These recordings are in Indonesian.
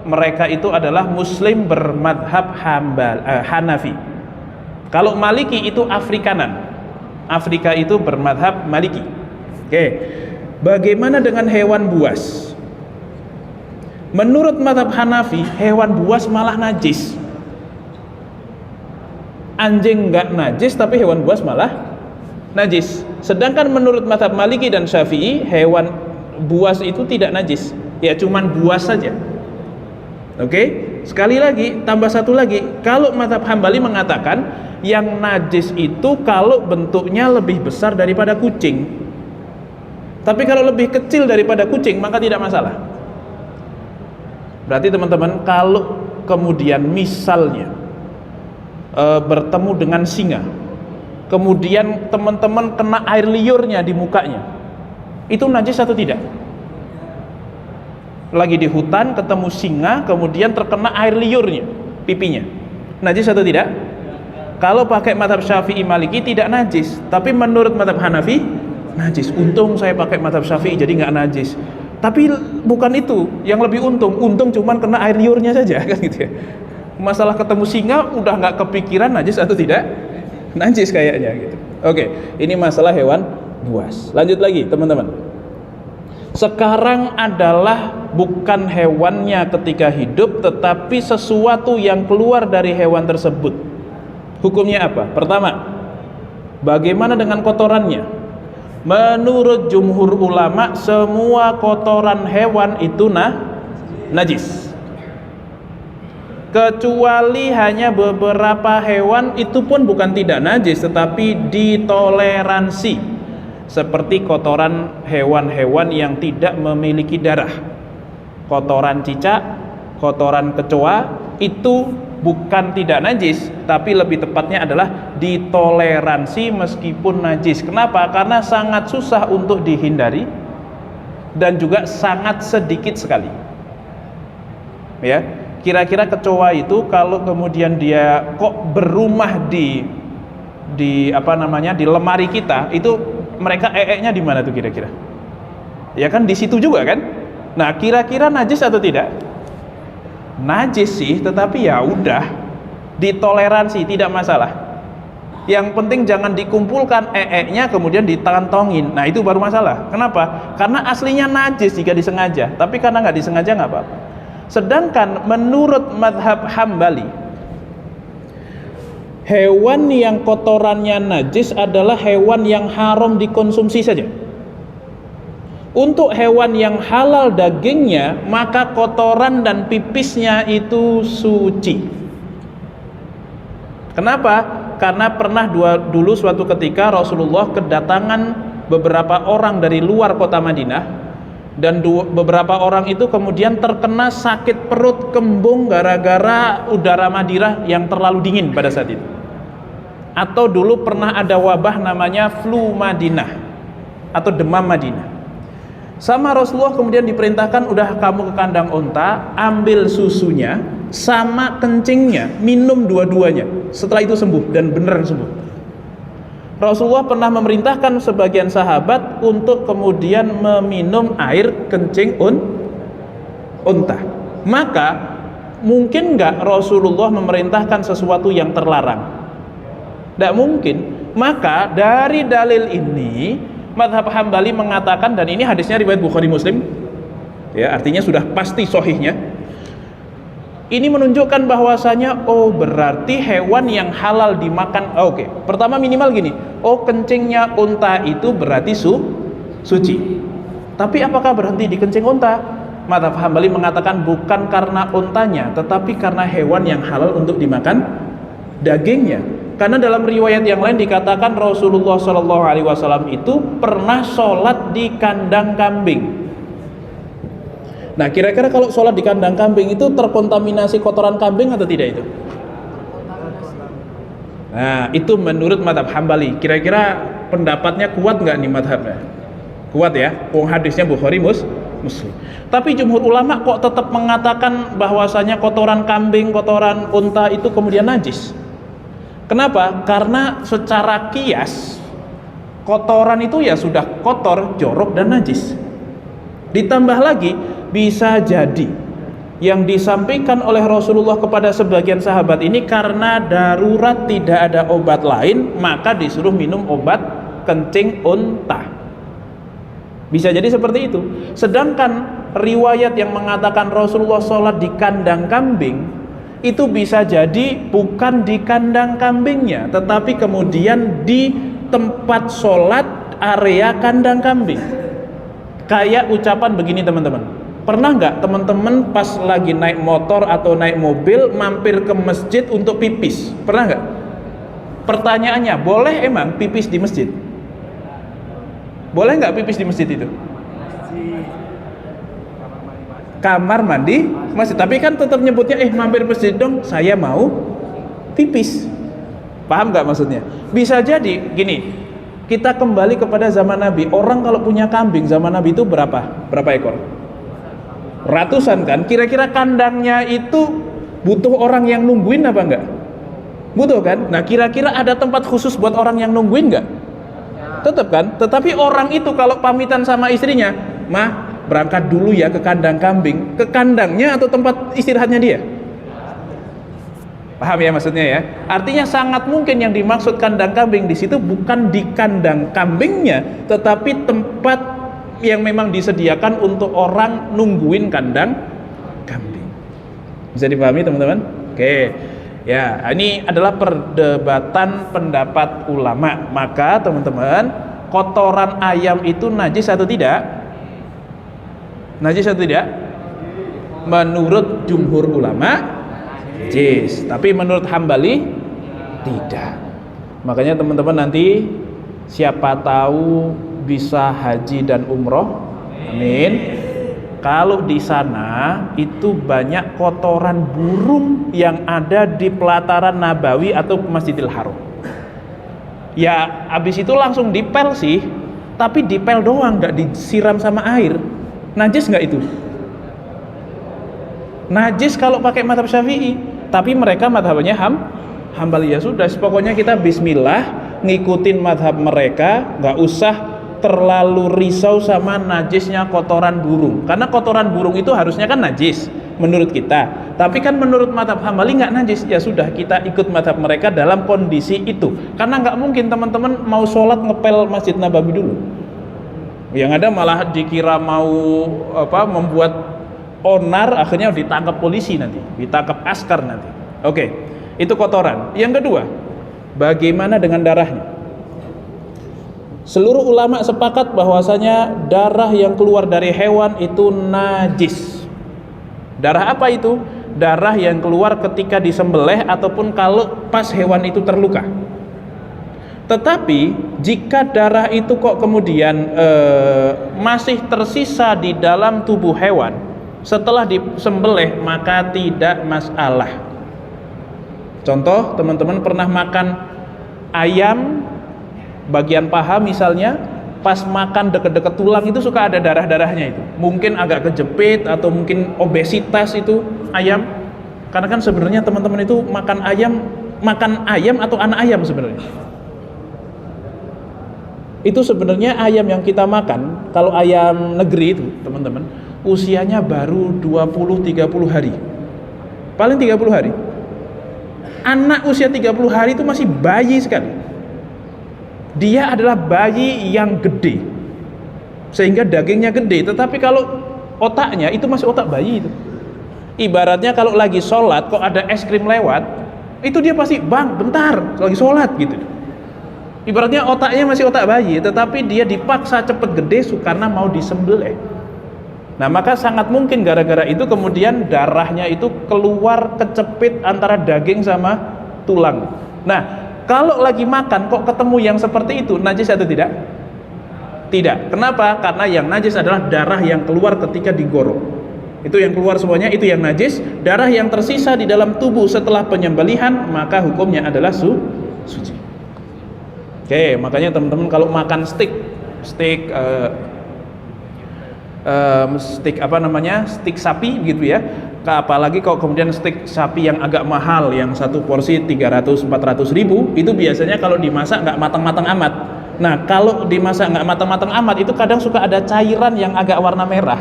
mereka itu adalah muslim bermadhab Hanafi. Kalau Maliki itu Afrikanan. Afrika itu bermadhab Maliki. Oke. Bagaimana dengan hewan buas? Menurut madhab Hanafi, hewan buas malah najis. Anjing enggak najis, tapi hewan buas malah najis. Sedangkan menurut madhab Maliki dan Syafi'i, hewan buas itu tidak najis, ya cuman buas saja. Oke? Sekali lagi, tambah satu lagi, kalau madhab Hambali mengatakan yang najis itu kalau bentuknya lebih besar daripada kucing. Tapi kalau lebih kecil daripada kucing maka tidak masalah. Berarti teman-teman, kalau kemudian misalnya bertemu dengan singa, kemudian teman-teman kena air liurnya di mukanya, itu najis atau tidak? Lagi di hutan ketemu singa, kemudian terkena air liurnya, pipinya, najis atau tidak? Kalau pakai madhab Syafi'i Maliki tidak najis, tapi menurut madhab Hanafi najis. Untung saya pakai madhab Syafi'i jadi nggak najis. Tapi bukan itu yang lebih untung cuman kena air liurnya saja, kan gitu ya. Masalah ketemu singa udah nggak kepikiran najis atau tidak? Najis kayaknya gitu. Oke, ini masalah hewan buas. Lanjut lagi teman-teman. Sekarang adalah bukan hewannya ketika hidup, tetapi sesuatu yang keluar dari hewan tersebut. Hukumnya apa? Pertama, bagaimana dengan kotorannya? Menurut jumhur ulama, semua kotoran hewan itu najis. Kecuali hanya beberapa hewan, itu pun bukan tidak najis, tetapi ditoleransi. Seperti kotoran hewan-hewan yang tidak memiliki darah. Kotoran cicak, kotoran kecoa, itu bukan tidak najis, tapi lebih tepatnya adalah ditoleransi meskipun najis. Kenapa? Karena sangat susah untuk dihindari dan juga sangat sedikit sekali. Ya, kira-kira kecoa itu kalau kemudian dia kok berumah di lemari kita, itu mereka nya di mana tuh kira-kira? Ya kan di situ juga kan? Nah, kira-kira najis atau tidak? Najis sih, tetapi ya udah ditoleransi, tidak masalah. Yang penting jangan dikumpulkan nya kemudian ditantongin. Nah, itu baru masalah. Kenapa? Karena aslinya najis jika disengaja, tapi karena nggak disengaja nggak apa-apa. Sedangkan menurut madhab Hambali, hewan yang kotorannya najis adalah hewan yang haram dikonsumsi saja. Untuk hewan yang halal dagingnya, maka kotoran dan pipisnya itu suci. Kenapa? Karena pernah dulu suatu ketika Rasulullah kedatangan beberapa orang dari luar kota Madinah, dan beberapa orang itu kemudian terkena sakit perut kembung gara-gara udara Madinah yang terlalu dingin pada saat itu. Atau dulu pernah ada wabah namanya flu Madinah atau demam Madinah. Sama Rasulullah kemudian diperintahkan, udah kamu ke kandang onta, ambil susunya sama kencingnya, minum dua-duanya. Setelah itu sembuh, dan beneran sembuh. Rasulullah pernah memerintahkan sebagian sahabat untuk kemudian meminum air kencing unta. Maka mungkin nggak Rasulullah memerintahkan sesuatu yang terlarang? Tidak mungkin. Maka dari dalil ini madhab Hambali mengatakan, dan ini hadisnya riwayat Bukhari Muslim, ya artinya sudah pasti sahihnya. Ini menunjukkan bahwasanya berarti hewan yang halal dimakan. Oke. Pertama minimal gini, kencingnya unta itu berarti suci. Tapi apakah berhenti di kencing unta? Madhab Hambali mengatakan bukan karena untanya, tetapi karena hewan yang halal untuk dimakan dagingnya. Karena dalam riwayat yang lain dikatakan Rasulullah SAW itu pernah sholat di kandang kambing. Nah, kira-kira kalau sholat di kandang kambing itu terkontaminasi kotoran kambing atau tidak itu? Nah, itu menurut madhab Hambali. Kira-kira pendapatnya kuat nggak nih madhabnya? Kuat ya, hadisnya Bukhari Muslim. Tapi jumhur ulama kok tetap mengatakan bahwasanya kotoran kambing, kotoran unta itu kemudian najis. Kenapa? Karena secara kias kotoran itu ya sudah kotor, jorok dan najis. Ditambah lagi bisa jadi yang disampaikan oleh Rasulullah kepada sebagian sahabat ini karena darurat, tidak ada obat lain, maka disuruh minum obat kencing unta. Bisa jadi seperti itu. Sedangkan riwayat yang mengatakan Rasulullah sholat di kandang kambing, itu bisa jadi bukan di kandang kambingnya, tetapi kemudian di tempat sholat area kandang kambing. Kayak ucapan begini teman-teman, pernah nggak teman-teman pas lagi naik motor atau naik mobil mampir ke masjid untuk pipis? Pernah nggak? Pertanyaannya, boleh emang pipis di masjid? Boleh nggak pipis di masjid itu? Kamar mandi masjid. Tapi kan tetap nyebutnya mampir masjid dong, saya mau pipis. Paham nggak maksudnya? Bisa jadi gini, kita kembali kepada zaman Nabi. Orang kalau punya kambing zaman Nabi itu berapa ekor? Ratusan kan. Kira-kira kandangnya itu butuh orang yang nungguin apa enggak? Butuh kan? Nah kira-kira ada tempat khusus buat orang yang nungguin enggak? Tetap kan? Tetapi orang itu kalau pamitan sama istrinya, mah berangkat dulu ya ke kandang kambing, ke kandangnya atau tempat istirahatnya dia? Paham ya maksudnya ya? Artinya sangat mungkin yang dimaksud kandang kambing di situ bukan di kandang kambingnya, tetapi tempat yang memang disediakan untuk orang nungguin kandang kambing. Bisa dipahami teman-teman? Oke. Ya, ini adalah perdebatan pendapat ulama. Maka teman-teman, kotoran ayam itu najis atau tidak? Najis atau tidak? Menurut jumhur ulama najis, tapi menurut Hambali tidak. Makanya teman-teman nanti siapa tahu bisa haji dan umroh, amin. Kalau di sana itu banyak kotoran burung yang ada di pelataran Nabawi atau Masjidil Haram. Ya, habis itu langsung dipel sih, tapi dipel doang, nggak disiram sama air. Najis nggak itu? Najis kalau pakai mazhab Syafi'i, tapi mereka mazhabnya Hambali. Ya sudah, pokoknya kita bismillah ngikutin mazhab mereka, nggak usah terlalu risau sama najisnya kotoran burung, karena kotoran burung itu harusnya kan najis menurut kita, tapi kan menurut mazhab Hambali nggak najis. Ya sudah, kita ikut mazhab mereka dalam kondisi itu, karena nggak mungkin teman-teman mau sholat ngepel Masjid Nabawi dulu, yang ada malah dikira mau membuat onar, akhirnya ditangkap polisi nanti, ditangkap askar nanti. Oke, itu kotoran. Yang kedua, bagaimana dengan darahnya? Seluruh ulama sepakat bahwasanya darah yang keluar dari hewan itu najis. Darah apa itu? Darah yang keluar ketika disembelih ataupun kalau pas hewan itu terluka. Tetapi jika darah itu kok kemudian masih tersisa di dalam tubuh hewan setelah disembelih, maka tidak masalah. Contoh, teman-teman pernah makan ayam bagian paha misalnya, pas makan deket-deket tulang itu suka ada darah-darahnya itu. Mungkin agak kejepit atau mungkin obesitas itu ayam. Karena kan sebenarnya teman-teman itu makan ayam atau anak ayam sebenarnya. Itu sebenarnya ayam yang kita makan, kalau ayam negeri itu teman-teman, usianya baru 20-30 hari. Paling 30 hari. Anak usia 30 hari itu masih bayi sekali. Dia adalah bayi yang gede, sehingga dagingnya gede, tetapi kalau otaknya itu masih otak bayi itu. Ibaratnya kalau lagi sholat kok ada es krim lewat, itu dia pasti, bang bentar lagi sholat gitu. Ibaratnya otaknya masih otak bayi, tetapi dia dipaksa cepet gede karena mau disembelih. Nah maka sangat mungkin gara-gara itu kemudian darahnya itu keluar kecepit antara daging sama tulang. Nah kalau lagi makan kok ketemu yang seperti itu, najis atau tidak? Tidak. Kenapa? Karena yang najis adalah darah yang keluar ketika digorok. Itu yang keluar semuanya, itu yang najis. Darah yang tersisa di dalam tubuh setelah penyembelihan, maka hukumnya adalah suci. Oke, makanya teman-teman kalau makan steak sapi gitu ya, apalagi kalau kemudian steak sapi yang agak mahal, yang satu porsi 300-400 ribu, itu biasanya kalau dimasak nggak matang-matang amat. Nah kalau dimasak nggak matang-matang amat, itu kadang suka ada cairan yang agak warna merah.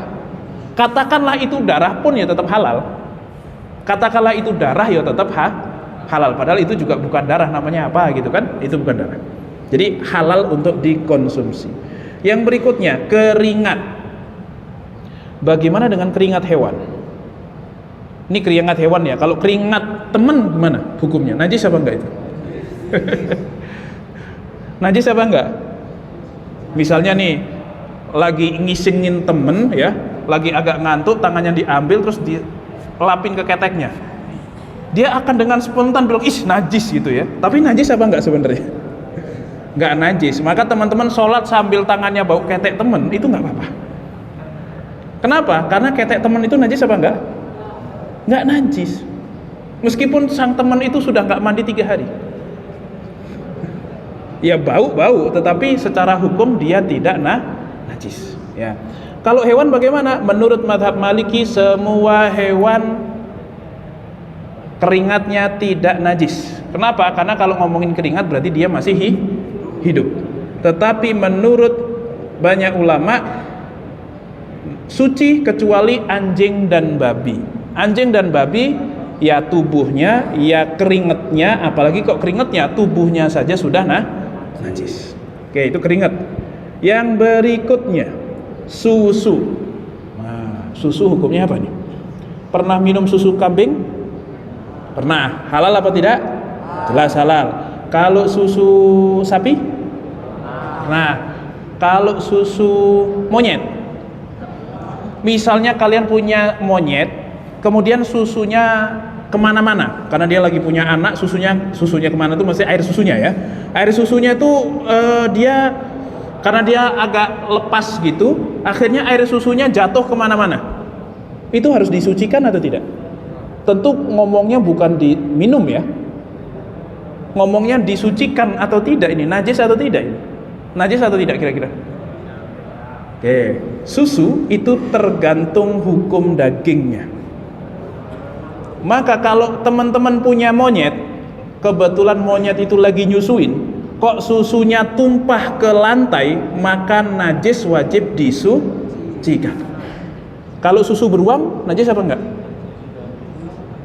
Katakanlah itu darah pun ya tetap halal. Katakanlah itu darah ya tetap halal. Padahal itu juga bukan darah, namanya apa gitu kan? Itu bukan darah. Jadi halal untuk dikonsumsi. Yang berikutnya, keringat. Bagaimana dengan keringat hewan? Ini keringat hewan ya. Kalau keringat teman gimana hukumnya? Najis apa enggak itu? Najis apa enggak? Misalnya nih, lagi ngisingin temen ya, lagi agak ngantuk, tangannya diambil terus dilapin ke keteknya. Dia akan dengan spontan bilang, ih najis gitu ya. Tapi najis apa enggak sebenarnya? Enggak najis. Maka teman-teman sholat sambil tangannya bau ketek temen, itu enggak apa-apa. Kenapa? Karena ketek temen itu najis apa enggak? Enggak najis. Meskipun sang teman itu sudah enggak mandi 3 hari. Ya bau, tetapi secara hukum dia tidak najis ya. Kalau hewan bagaimana? Menurut mazhab Maliki semua hewan keringatnya tidak najis. Kenapa? Karena kalau ngomongin keringat berarti dia masih hidup. Tetapi menurut banyak ulama suci kecuali anjing dan babi. Anjing dan babi ya tubuhnya, ya keringatnya, apalagi kok keringatnya, tubuhnya saja sudah najis. Oke, itu keringat. Yang berikutnya susu. Nah, susu hukumnya apa nih? Pernah minum susu kambing? Pernah. Halal apa tidak? Jelas halal. Kalau susu sapi? Nah, kalau susu monyet, misalnya kalian punya monyet, kemudian susunya kemana-mana, karena dia lagi punya anak, susunya kemana tuh, mesti air susunya ya. Air susunya tuh dia karena dia agak lepas gitu, akhirnya air susunya jatuh kemana-mana. Itu harus disucikan atau tidak? Tentu ngomongnya bukan diminum ya, ngomongnya disucikan atau tidak. Ini najis atau tidak? Ini najis atau tidak kira-kira? Oke, susu itu tergantung hukum dagingnya. Maka kalau teman-teman punya monyet, kebetulan monyet itu lagi nyusuin, kok susunya tumpah ke lantai, maka najis, wajib disucikan. Kalau susu beruang, najis apa enggak?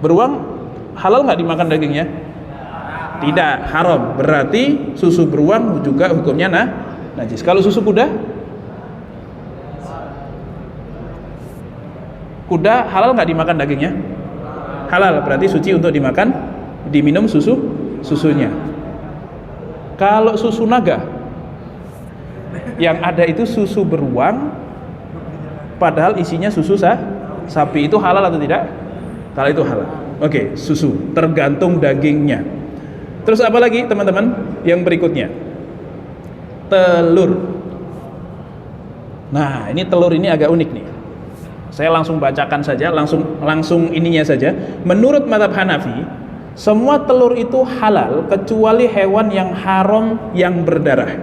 Beruang halal enggak dimakan dagingnya? Tidak, haram. Berarti susu beruang juga hukumnya najis. Kalau susu kuda? Kuda halal enggak dimakan dagingnya? Halal, berarti suci untuk dimakan, diminum susunya. Kalau susu naga, yang ada itu susu beruang, padahal isinya susu sapi, itu halal atau tidak? Kalau itu halal. Oke, susu, tergantung dagingnya. Terus apa lagi teman-teman? Yang berikutnya, telur. Nah, ini telur ini agak unik nih. Saya langsung bacakan saja, langsung ininya saja. Menurut mazhab Hanafi, semua telur itu halal kecuali hewan yang haram yang berdarah.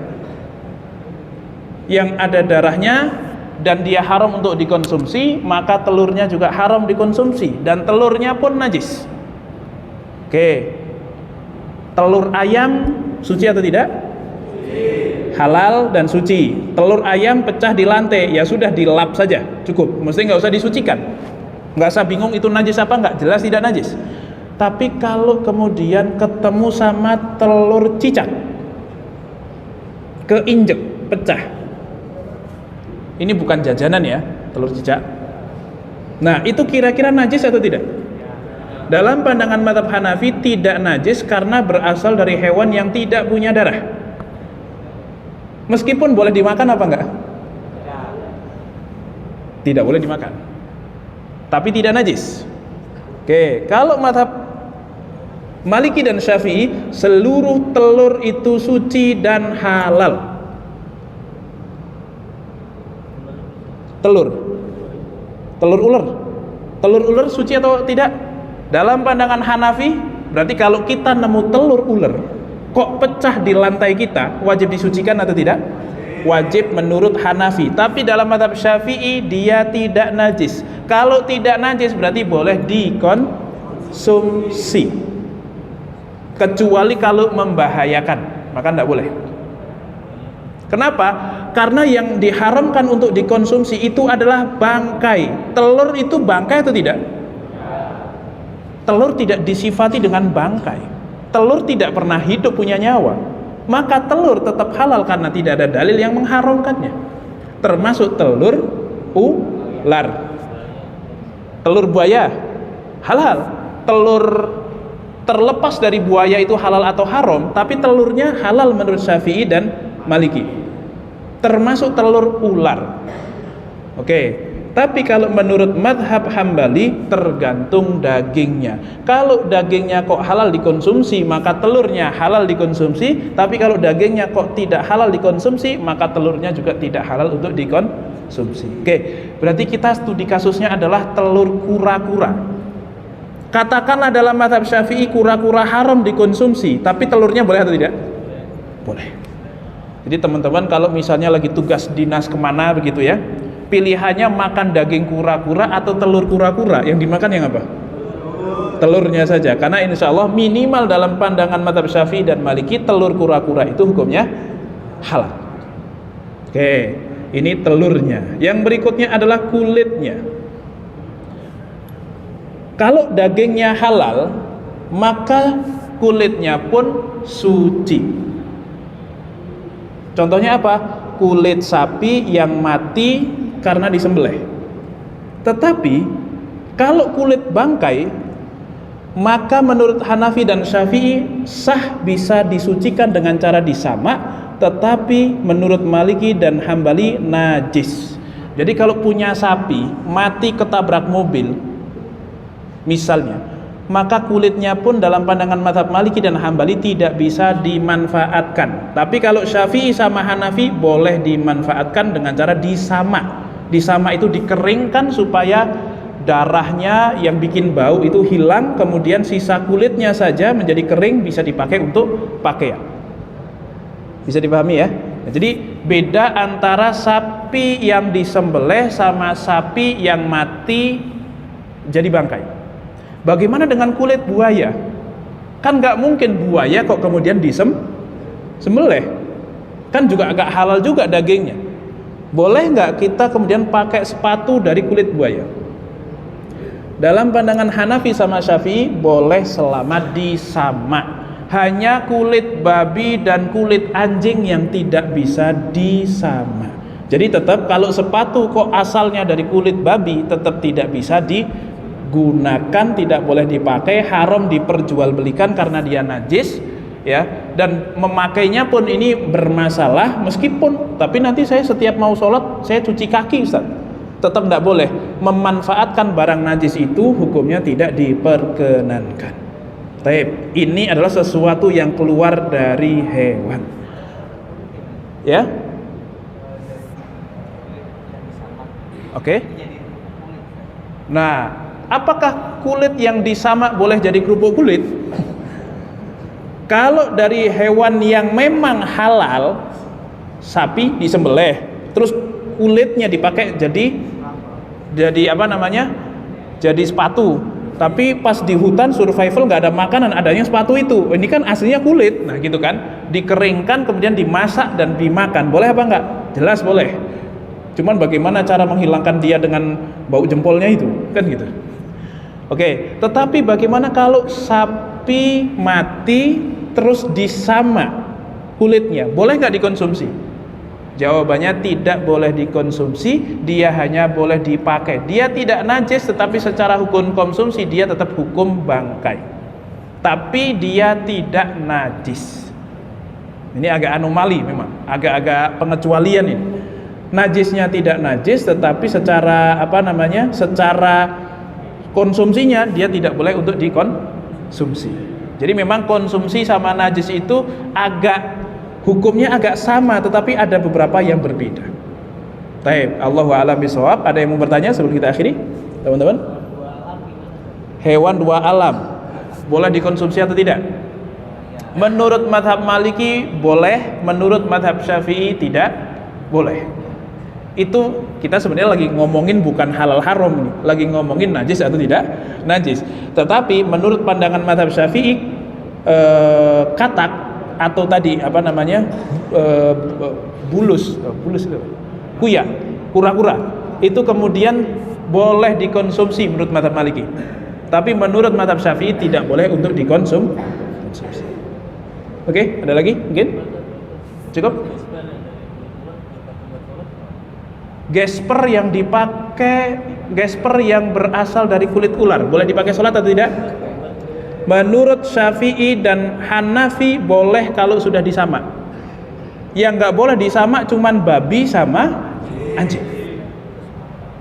Yang ada darahnya dan dia haram untuk dikonsumsi, maka telurnya juga haram dikonsumsi dan telurnya pun najis. Oke. Telur ayam suci atau tidak? Halal dan suci. Telur ayam pecah di lantai, ya sudah dilap saja, cukup. Mesti nggak usah disucikan. Nggak usah bingung itu najis apa nggak, jelas tidak najis. Tapi kalau kemudian ketemu sama telur cicak, keinjek, pecah, ini bukan jajanan ya, telur cicak. Nah, itu kira-kira najis atau tidak? Dalam pandangan mazhab Hanafi tidak najis karena berasal dari hewan yang tidak punya darah. Meskipun boleh dimakan apa enggak? Tidak boleh dimakan, tapi tidak najis. Oke, kalau mazhab Maliki dan Syafi'i, seluruh telur itu suci dan halal. Telur ular suci atau tidak? Dalam pandangan Hanafi, berarti kalau kita nemu telur ular kok pecah di lantai kita, wajib disucikan atau tidak? Wajib menurut Hanafi. Tapi dalam mazhab Syafi'i dia tidak najis. Kalau tidak najis berarti boleh dikonsumsi, kecuali kalau membahayakan, maka tidak boleh. Kenapa? Karena yang diharamkan untuk dikonsumsi itu adalah bangkai. Telur itu bangkai atau tidak? Telur tidak disifati dengan bangkai. Telur tidak pernah hidup, punya nyawa. Maka telur tetap halal karena tidak ada dalil yang mengharamkannya. Termasuk telur ular. Telur buaya halal. Telur terlepas dari buaya itu halal atau haram, tapi telurnya halal menurut Syafi'i dan Maliki. Termasuk telur ular. Oke. Tapi kalau menurut madhab Hambali tergantung dagingnya. Kalau dagingnya kok halal dikonsumsi, maka telurnya halal dikonsumsi. Tapi kalau dagingnya kok tidak halal dikonsumsi, maka telurnya juga tidak halal untuk dikonsumsi. Oke, berarti kita studi kasusnya adalah telur kura-kura. Katakanlah dalam madhab Syafi'i kura-kura haram dikonsumsi, tapi telurnya boleh atau tidak? Boleh. Jadi teman-teman kalau misalnya lagi tugas dinas kemana begitu ya, pilihannya makan daging kura-kura atau telur kura-kura, yang dimakan yang apa? Telurnya saja, karena insya Allah minimal dalam pandangan madhab Syafi'i dan Maliki telur kura-kura itu hukumnya halal. Oke, ini telurnya. Yang berikutnya adalah kulitnya. Kalau dagingnya halal, maka kulitnya pun suci. Contohnya apa? Kulit sapi yang mati karena disembelih. Tetapi kalau kulit bangkai, maka menurut Hanafi dan Syafi'i sah bisa disucikan dengan cara disamak, tetapi menurut Maliki dan Hambali najis. Jadi kalau punya sapi mati ketabrak mobil misalnya, maka kulitnya pun dalam pandangan mazhab Maliki dan Hambali tidak bisa dimanfaatkan. Tapi kalau Syafi'i sama Hanafi boleh dimanfaatkan dengan cara disamak. Disamak itu dikeringkan supaya darahnya yang bikin bau itu hilang, kemudian sisa kulitnya saja menjadi kering, bisa dipakai untuk pakaian. Bisa dipahami ya? Nah, jadi beda antara sapi yang disembelih sama sapi yang mati jadi bangkai. Bagaimana dengan kulit buaya? Kan nggak mungkin buaya kok kemudian disembelih. Kan juga agak halal juga dagingnya. Boleh nggak kita kemudian pakai sepatu dari kulit buaya? Dalam pandangan Hanafi sama Syafi'i boleh selama disamak. Hanya kulit babi dan kulit anjing yang tidak bisa disamak. Jadi tetap kalau sepatu kok asalnya dari kulit babi tetap tidak bisa digunakan, tidak boleh dipakai, haram diperjualbelikan karena dia najis ya, dan memakainya pun ini bermasalah meskipun, tapi nanti saya setiap mau sholat saya cuci kaki Ustaz, tetap tidak boleh memanfaatkan barang najis, itu hukumnya tidak diperkenankan. Taib, ini adalah sesuatu yang keluar dari hewan ya. Oke. Nah, apakah kulit yang disamak boleh jadi kerupuk kulit? Kalau dari hewan yang memang halal, sapi disembelih, terus kulitnya dipakai jadi apa namanya? Jadi sepatu. Tapi pas di hutan survival nggak ada makanan, adanya sepatu itu. Ini kan aslinya kulit, nah gitu kan? Dikeringkan kemudian dimasak dan dimakan, boleh apa enggak? Jelas boleh. Cuman bagaimana cara menghilangkan dia dengan bau jempolnya itu, kan gitu. Oke, tetapi bagaimana kalau sapi mati terus disamak kulitnya, boleh nggak dikonsumsi? Jawabannya tidak boleh dikonsumsi, dia hanya boleh dipakai. Dia tidak najis, tetapi secara hukum konsumsi dia tetap hukum bangkai. Tapi dia tidak najis. Ini agak anomali memang, agak-agak pengecualian ini. Najisnya tidak najis, tetapi secara apa namanya? Secara konsumsinya dia tidak boleh untuk dikonsumsi. Jadi memang konsumsi sama najis itu hukumnya agak sama, tetapi ada beberapa yang berbeda. Baik, Allahu a'lam bishawab. Ada yang mau bertanya sebelum kita akhiri, teman-teman? Hewan dua alam boleh dikonsumsi atau tidak? Menurut madhab Maliki boleh, menurut madhab Syafi'i tidak boleh. Itu kita sebenarnya lagi ngomongin bukan halal haram nih, lagi ngomongin najis atau tidak najis. Tetapi menurut pandangan madhab Syafi'i, katak atau tadi apa namanya bulus itu kuya, kura-kura itu kemudian boleh dikonsumsi menurut mazhab Maliki. Tapi menurut mazhab Syafi'i tidak boleh untuk dikonsumsi. Oke, ada lagi mungkin? Cukup? Gesper yang dipakai, gesper yang berasal dari kulit ular boleh dipakai sholat atau tidak? Menurut Syafi'i dan Hanafi boleh kalau sudah disamak. Yang nggak boleh disamak cuman babi sama anjing.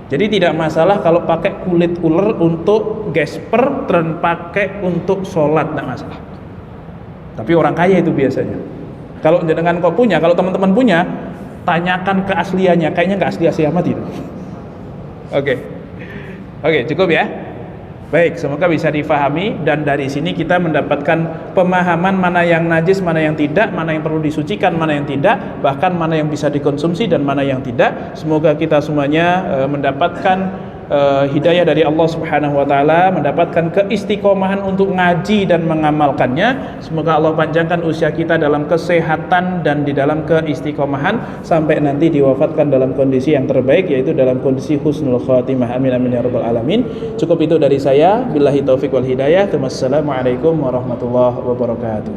Jadi tidak masalah kalau pakai kulit ular untuk gesper dan pakai untuk sholat, tidak masalah. Tapi orang kaya itu biasanya. Kalau jenengan kok punya, kalau teman-teman punya, tanyakan keasliannya, kayaknya nggak asli-asli amat itu. Oke, cukup ya. Baik, semoga bisa difahami dan dari sini kita mendapatkan pemahaman mana yang najis, mana yang tidak, mana yang perlu disucikan, mana yang tidak, bahkan mana yang bisa dikonsumsi dan mana yang tidak. Semoga kita semuanya mendapatkan hidayah dari Allah Subhanahu wa taala, mendapatkan keistiqomahan untuk ngaji dan mengamalkannya. Semoga Allah panjangkan usia kita dalam kesehatan dan di dalam keistiqomahan sampai nanti diwafatkan dalam kondisi yang terbaik, yaitu dalam kondisi husnul khatimah. Amin amin ya rabbal alamin. Cukup itu dari saya. Billahi taufik wal hidayah. Wassalamualaikum warahmatullahi wabarakatuh.